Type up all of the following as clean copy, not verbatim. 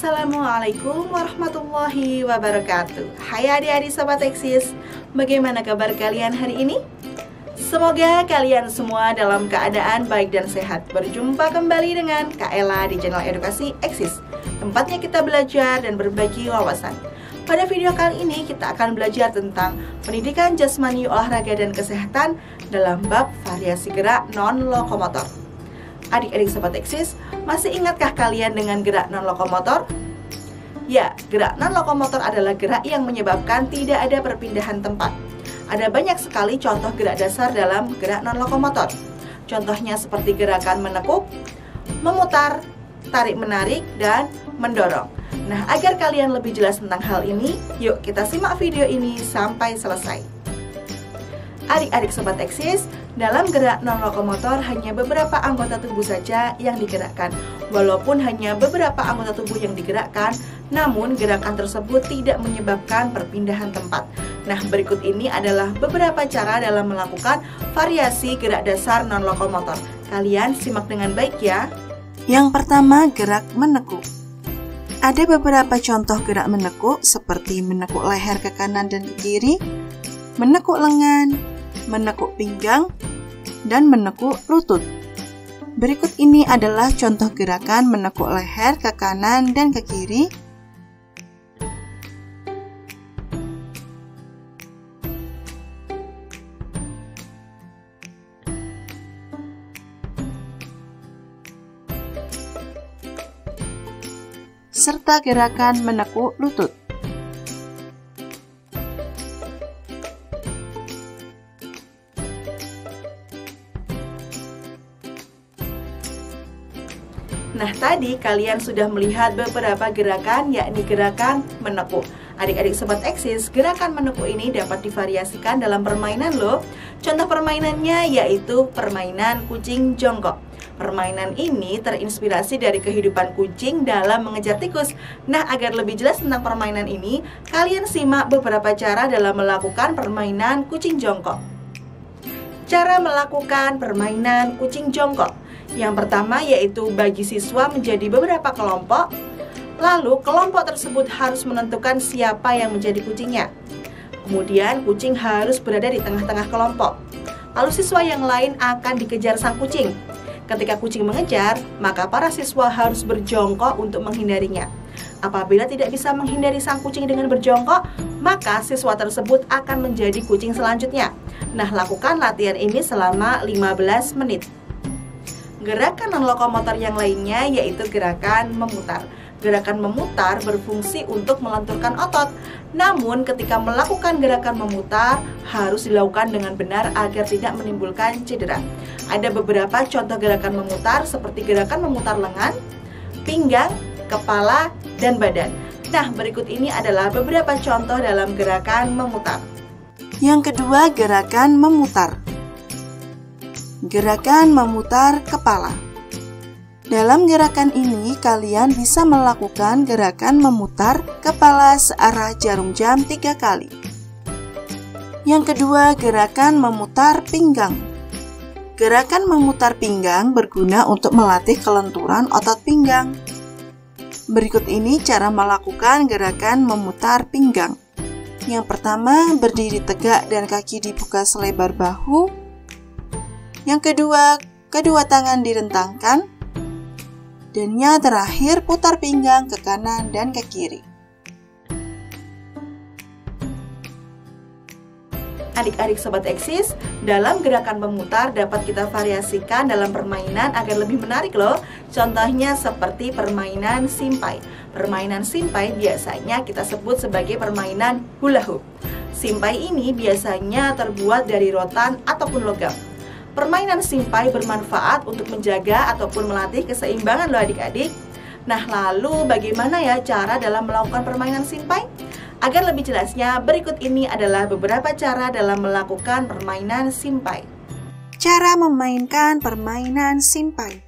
Assalamualaikum warahmatullahi wabarakatuh. Hai adik-adik Sobat Eksis, bagaimana kabar kalian hari ini? Semoga kalian semua dalam keadaan baik dan sehat. Berjumpa kembali dengan Kak Ella di channel Edukasi Eksis, tempatnya kita belajar dan berbagi wawasan. Pada video kali ini kita akan belajar tentang pendidikan jasmani, olahraga, dan kesehatan dalam bab variasi gerak non-lokomotor. Adik-adik Sobat Eksis, masih ingatkah kalian dengan gerak non-lokomotor? Ya, gerak non-lokomotor adalah gerak yang menyebabkan tidak ada perpindahan tempat. Ada banyak sekali contoh gerak dasar dalam gerak non-lokomotor. Contohnya seperti gerakan menekuk, memutar, tarik-menarik, dan mendorong. Nah, agar kalian lebih jelas tentang hal ini, yuk kita simak video ini sampai selesai. Adik-adik Sobat Eksis, dalam gerak non-lokomotor hanya beberapa anggota tubuh saja yang digerakkan. Walaupun hanya beberapa anggota tubuh yang digerakkan, namun gerakan tersebut tidak menyebabkan perpindahan tempat. Nah, berikut ini adalah beberapa cara dalam melakukan variasi gerak dasar non-lokomotor. Kalian simak dengan baik ya. Yang pertama, gerak menekuk. Ada beberapa contoh gerak menekuk seperti menekuk leher ke kanan dan ke kiri, menekuk lengan, menekuk pinggang, dan menekuk lutut. Berikut ini adalah contoh gerakan menekuk leher ke kanan dan ke kiri, serta gerakan menekuk lutut. Nah, tadi kalian sudah melihat beberapa gerakan, yakni gerakan menekuk. Adik-adik Sobat Eksis, gerakan menekuk ini dapat divariasikan dalam permainan loh. Contoh permainannya yaitu permainan kucing jongkok. Permainan ini terinspirasi dari kehidupan kucing dalam mengejar tikus. Nah, agar lebih jelas tentang permainan ini, kalian simak beberapa cara dalam melakukan permainan kucing jongkok. Cara melakukan permainan kucing jongkok. Yang pertama yaitu bagi siswa menjadi beberapa kelompok. Lalu kelompok tersebut harus menentukan siapa yang menjadi kucingnya. Kemudian kucing harus berada di tengah-tengah kelompok. Lalu siswa yang lain akan dikejar sang kucing. Ketika kucing mengejar, maka para siswa harus berjongkok untuk menghindarinya. Apabila tidak bisa menghindari sang kucing dengan berjongkok, maka siswa tersebut akan menjadi kucing selanjutnya. Nah, lakukan latihan ini selama 15 menit. Gerakan non-lokomotor yang lainnya yaitu gerakan memutar. Gerakan memutar berfungsi untuk melenturkan otot. Namun ketika melakukan gerakan memutar harus dilakukan dengan benar agar tidak menimbulkan cedera. Ada beberapa contoh gerakan memutar seperti gerakan memutar lengan, pinggang, kepala, dan badan. Nah, berikut ini adalah beberapa contoh dalam gerakan memutar. Yang kedua, gerakan memutar. Gerakan memutar kepala. Dalam gerakan ini, kalian bisa melakukan gerakan memutar kepala searah jarum jam 3 kali. Yang kedua, gerakan memutar pinggang. Gerakan memutar pinggang berguna untuk melatih kelenturan otot pinggang. Berikut ini cara melakukan gerakan memutar pinggang. Yang pertama, berdiri tegak dan kaki dibuka selebar bahu. Yang kedua, kedua tangan direntangkan. Dan yang terakhir, putar pinggang ke kanan dan ke kiri. Adik-adik Sobat Eksis, dalam gerakan memutar dapat kita variasikan dalam permainan agar lebih menarik loh. Contohnya seperti permainan simpai. Permainan simpai biasanya kita sebut sebagai permainan hula hoop. Simpai ini biasanya terbuat dari rotan ataupun logam. Permainan simpai bermanfaat untuk menjaga ataupun melatih keseimbangan loh adik-adik. Nah, lalu bagaimana ya cara dalam melakukan permainan simpai? Agar lebih jelasnya, berikut ini adalah beberapa cara dalam melakukan permainan simpai. Cara memainkan permainan simpai.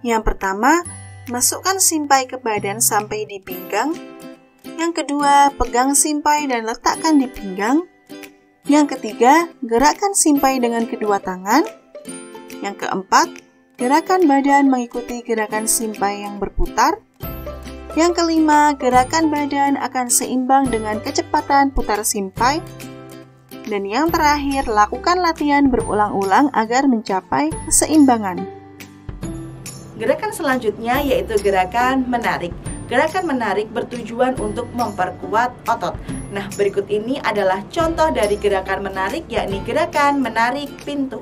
Yang pertama, masukkan simpai ke badan sampai di pinggang. Yang kedua, pegang simpai dan letakkan di pinggang. Yang ketiga, gerakkan simpai dengan kedua tangan. Yang keempat, gerakan badan mengikuti gerakan simpai yang berputar. Yang kelima, gerakan badan akan seimbang dengan kecepatan putar simpai. Dan yang terakhir, lakukan latihan berulang-ulang agar mencapai keseimbangan. Gerakan selanjutnya yaitu gerakan menarik. Gerakan menarik bertujuan untuk memperkuat otot. Nah, berikut ini adalah contoh dari gerakan menarik, yakni gerakan menarik pintu.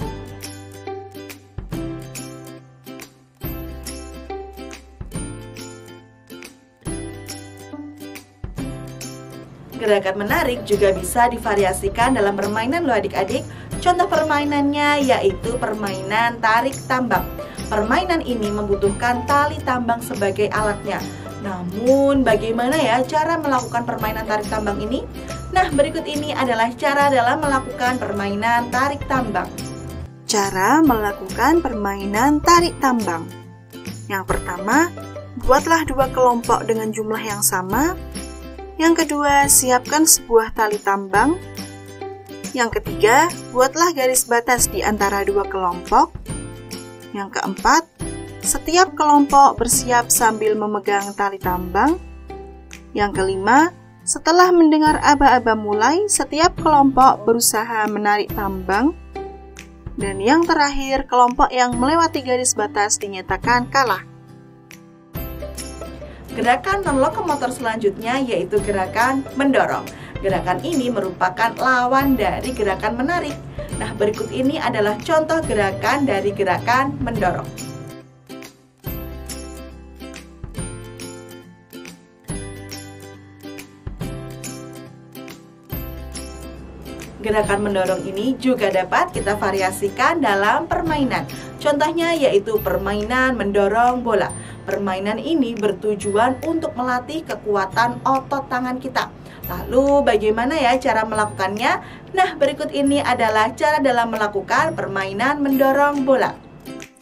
Gerakan menarik juga bisa divariasikan dalam permainan loh adik-adik. Contoh permainannya yaitu permainan tarik tambang. Permainan ini membutuhkan tali tambang sebagai alatnya. Namun bagaimana ya cara melakukan permainan tarik tambang ini? Nah, berikut ini adalah cara dalam melakukan permainan tarik tambang. Cara melakukan permainan tarik tambang. Yang pertama, buatlah 2 kelompok dengan jumlah yang sama. Yang kedua, siapkan sebuah tali tambang. Yang ketiga, buatlah garis batas di antara 2 kelompok. Yang keempat, setiap kelompok bersiap sambil memegang tali tambang. Yang kelima, setelah mendengar aba-aba mulai, setiap kelompok berusaha menarik tambang. Dan yang terakhir, kelompok yang melewati garis batas dinyatakan kalah. Gerakan non-lokomotor selanjutnya yaitu gerakan mendorong. Gerakan ini merupakan lawan dari gerakan menarik. Nah, berikut ini adalah contoh gerakan dari gerakan mendorong. Gerakan mendorong ini juga dapat kita variasikan dalam permainan. Contohnya yaitu permainan mendorong bola. Permainan ini bertujuan untuk melatih kekuatan otot tangan kita. Lalu bagaimana ya cara melakukannya? Nah, berikut ini adalah cara dalam melakukan permainan mendorong bola.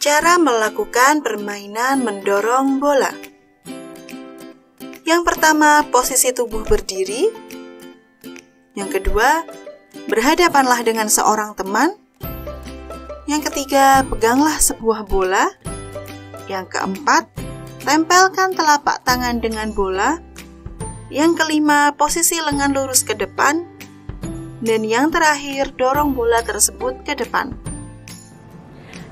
Cara melakukan permainan mendorong bola. Yang pertama, posisi tubuh berdiri. Yang kedua, berhadapanlah dengan seorang teman. Yang ketiga, peganglah sebuah bola. Yang keempat, tempelkan telapak tangan dengan bola. Yang kelima, posisi lengan lurus ke depan. Dan yang terakhir, dorong bola tersebut ke depan.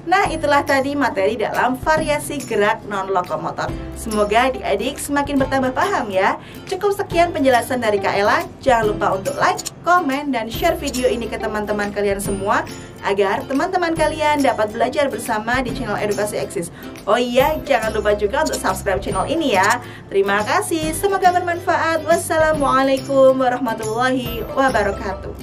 Nah, itulah tadi materi dalam variasi gerak non-lokomotor. Semoga adik-adik semakin bertambah paham ya. Cukup sekian penjelasan dari Kak Ella. Jangan lupa untuk like, komen, dan share video ini ke teman-teman kalian semua, agar teman-teman kalian dapat belajar bersama di channel Edukasi Eksis. Oh iya, jangan lupa juga untuk subscribe channel ini ya. Terima kasih, semoga bermanfaat. Wassalamualaikum warahmatullahi wabarakatuh.